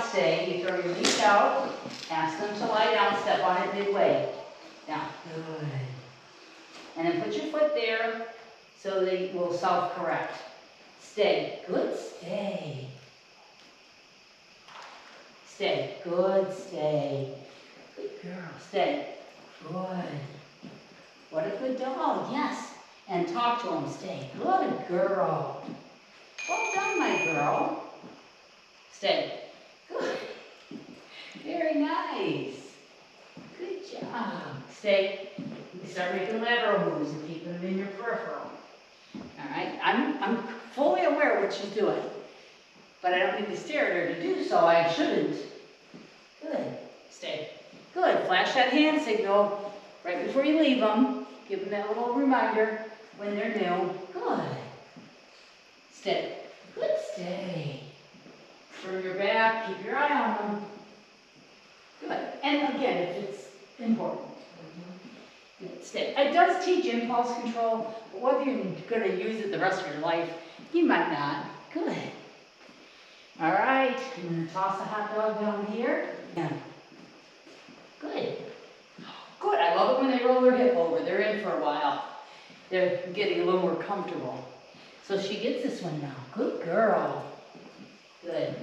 stay. You throw your leash out, ask them to lie down, step on it midway. Down. Good. And then put your foot there so they will self-correct. Stay. Good, stay. Stay. Good, stay. Good girl. Stay. Good. What a good dog. Yes. And talk to him. Stay. Good girl. Well done, my girl. Stay. Good. Very nice. Good job. Stay. You start making lateral moves and keeping them in your peripheral. All right. I'm fully aware of what she's doing, but I don't need to stare at her to do so. I shouldn't. Good. Stay. Good. Flash that hand signal right before you leave them. Give them that little reminder when they're new. Good. Stay. Good. Stay. Turn your back. Keep your eye on them. Good. And again, if it's important. Good. Stay. It does teach impulse control, but whether you're going to use it the rest of your life, you might not. Good. All right. I'm going to toss the hot dog down here. Yeah. Good. Good. I love it when they roll their hip over. They're in for a while. They're getting a little more comfortable. So she gets this one now. Good girl. Good.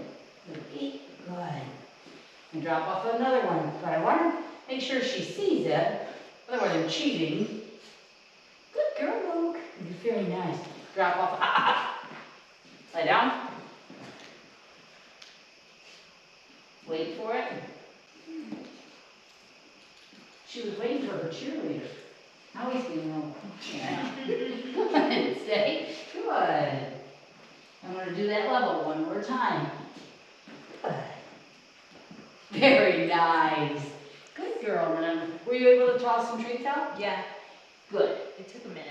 Good. Good. And drop off another one. But I want to make sure she sees it. Otherwise I'm cheating. Good girl, Luke. You're very nice. Drop off. Lie down. Wait for it. She was waiting for her cheerleader. Now he's being a little yeah. Good. Stay. Good. I'm going to do that level one more time. Good. Very nice. Good girl. Were you able to toss some treats out? Yeah. Good. It took a minute.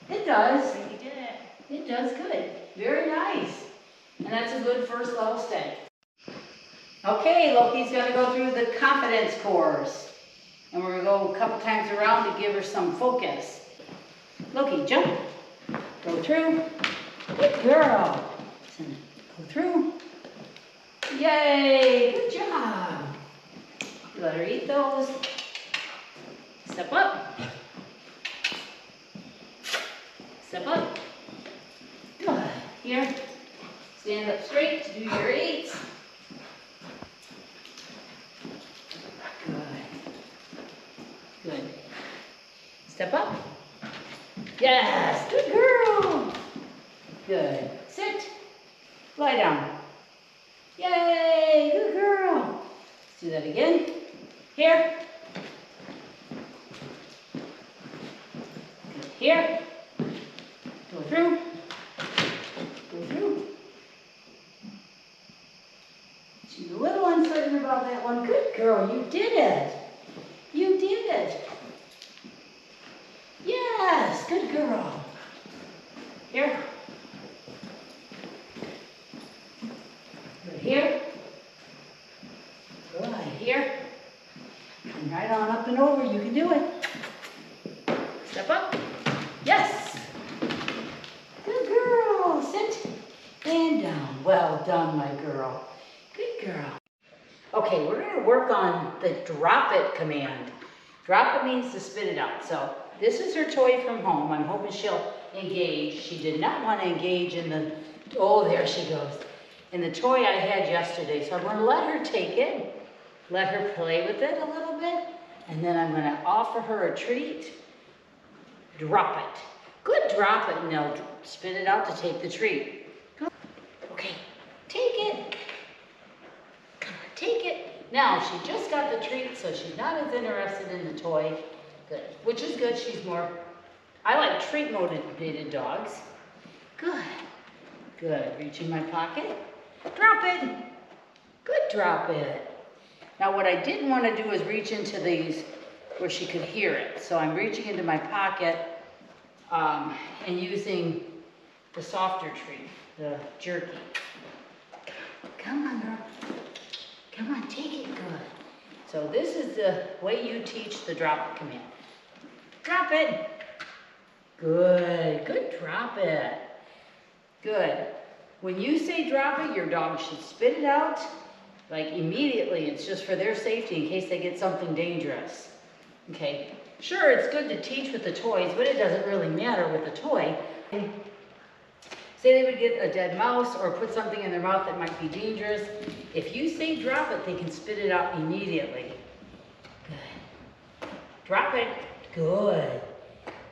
It does. But you did it. It does good. Very nice. And that's a good first level stay. Okay, Loki's going to go through the confidence course. And we're going to go a couple times around to give her some focus. Loki, jump. Go through. Good girl. Go through. Yay, good job. Let her eat those. Step up. Step up. Good. Here. Stand up straight to do your eights. Good. Step up. Yes, good girl. Good. Sit. Lie down. Yay, good girl. Let's do that again. Here. Good. Here. Go through. Go through. She's a little uncertain about that one. Good girl, you did it. You did it. Yes, good girl. Here. Good here. Good here. And right on up and over. You can do it. Step up. Yes. Good girl. Sit. And down. Well done, my girl. Good girl. Okay, we're going to work on the drop it command. Drop it means to spit it out. So this is her toy from home. I'm hoping she'll engage. She did not want to engage in the, oh, there she goes, in the toy I had yesterday. So I'm going to let her take it, let her play with it a little bit, and then I'm going to offer her a treat. Drop it. Good, drop it. Now spit it out to take the treat. Good. Okay, take it. Take it. Now, she just got the treat, so she's not as interested in the toy. Good. Which is good. She's more, I like treat-motivated dogs. Good. Good. Reach in my pocket. Drop it. Good. Drop it. Now, what I didn't want to do is reach into these where she could hear it. So I'm reaching into my pocket and using the softer treat, the jerky. Come on, girl. Come on, take it good. So this is the way you teach the drop it command. Drop it. Good. Good, drop it. Good. When you say drop it, your dog should spit it out, like immediately. It's just for their safety in case they get something dangerous. Okay, sure, it's good to teach with the toys, but it doesn't really matter with the toy. Say they would get a dead mouse or put something in their mouth that might be dangerous. If you say drop it, they can spit it out immediately. Good. Drop it. Good.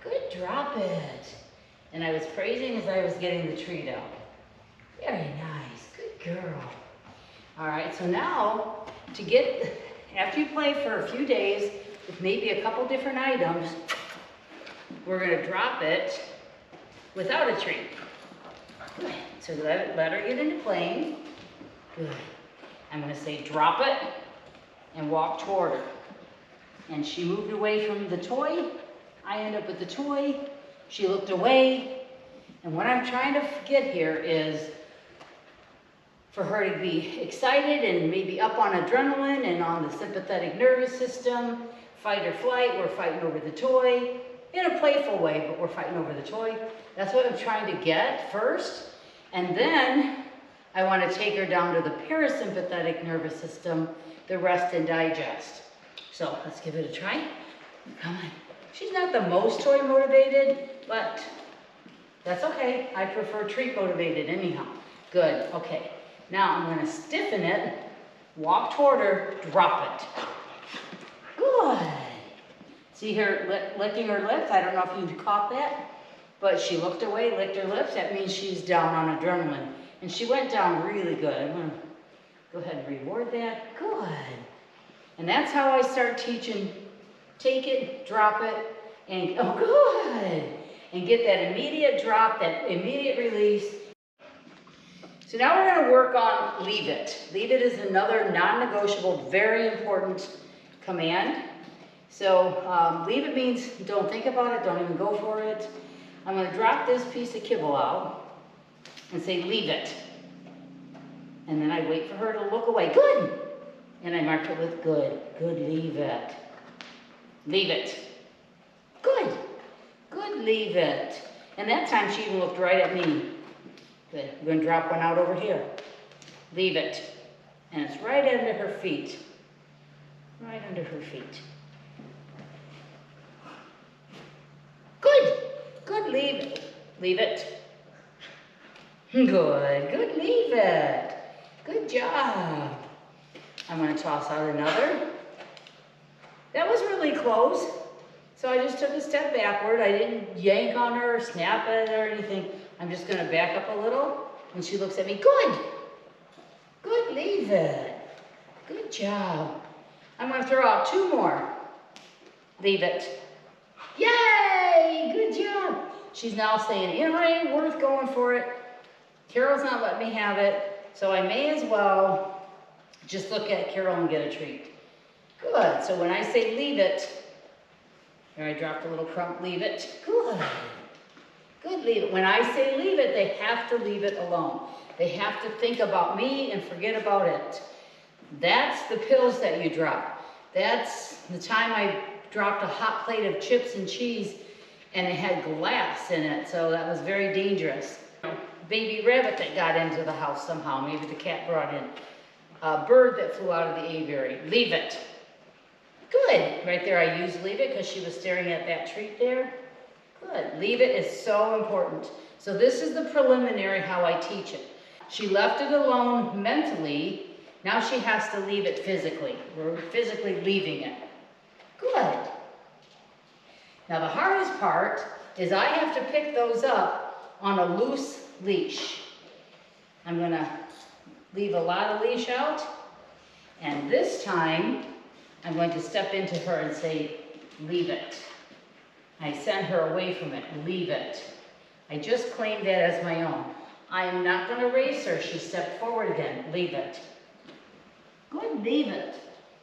Good, drop it. And I was praising as I was getting the treat out. Very nice. Good girl. All right, so now to get, after you play for a few days with maybe a couple different items, we're going to drop it without a treat. Good. So let her get into playing. Good. I'm going to say drop it and walk toward her. And she moved away from the toy. I end up with the toy. She looked away. And what I'm trying to get here is for her to be excited and maybe up on adrenaline and on the sympathetic nervous system. Fight or flight, we're fighting over the toy. In a playful way, but we're fighting over the toy. That's what I'm trying to get first. And then I want to take her down to the parasympathetic nervous system, the rest and digest. So let's give it a try. Come on. She's not the most toy motivated, but that's okay. I prefer treat motivated anyhow. Good, okay. Now I'm going to stiffen it, walk toward her, drop it. Good. See her licking her lips? I don't know if you caught that, but she looked away, licked her lips. That means she's down on adrenaline. And she went down really good. I'm going to go ahead and reward that. Good. And that's how I start teaching. Take it, drop it, and oh, good. And get that immediate drop, that immediate release. So now we're going to work on leave it. Leave it is another non-negotiable, very important command. So leave it means don't think about it, don't even go for it. I'm going to drop this piece of kibble out and say leave it. And then I wait for her to look away. Good. And I mark it with good. Good, leave it. Leave it. Good. Good, leave it. And that time she even looked right at me. Good. I'm going to drop one out over here. Leave it. And it's right under her feet. Right under her feet. Good. Good, leave it. Leave it. Good. Good, leave it. Good job. I'm going to toss out another. That was really close. So I just took a step backward. I didn't yank on her or snap at it or anything. I'm just going to back up a little. And she looks at me. Good. Good, leave it. Good job. I'm going to throw out two more. Leave it. Yay! Good job. She's now saying, it ain't worth going for it. Carol's not letting me have it. So I may as well just look at Carol and get a treat. Good. So when I say leave it, here I dropped a little crumb, leave it. Good. Good, leave it. When I say leave it, they have to leave it alone. They have to think about me and forget about it. That's the pills that you drop. That's the time I dropped a hot plate of chips and cheese and it had glass in it, so that was very dangerous. Baby rabbit that got into the house somehow, maybe the cat brought in. A bird that flew out of the aviary. Leave it. Good. Right there I used leave it because she was staring at that treat there. Good. Leave it is so important. So this is the preliminary how I teach it. She left it alone mentally. Now she has to leave it physically. We're physically leaving it. Good. Now the hardest part is I have to pick those up on a loose leash. I'm going to leave a lot of leash out. And this time I'm going to step into her and say, leave it. I send her away from it. Leave it. I just claimed that as my own. I am not going to race her. She stepped forward again. Leave it. Good, leave it.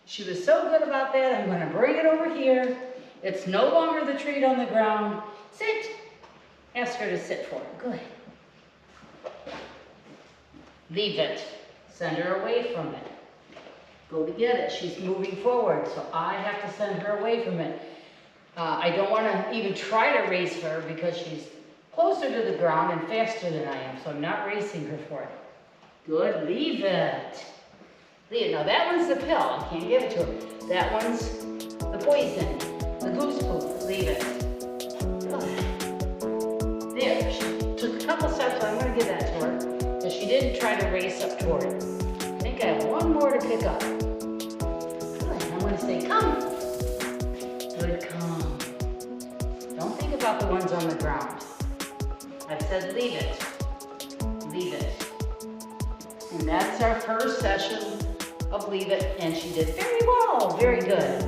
She was so good about that. I'm going to bring it over here. It's no longer the treat on the ground. Sit. Ask her to sit for it. Good. Leave it. Send her away from it. Go to get it. She's moving forward, so I have to send her away from it. I don't want to even try to race her because she's closer to the ground and faster than I am, so I'm not racing her for it. Good, leave it. Leave it. Now that one's the pill, I can't give it to her. That one's the poison, the goose poop, leave it. Good. There, she took a couple steps, so I'm gonna give that to her, because she didn't try to race up toward it. I think I have one more to pick up. Good, I'm gonna say, come. Good, come. Don't think about the ones on the ground. I've said leave it. Leave it. And that's our first session of leave it, and she did very well, very good.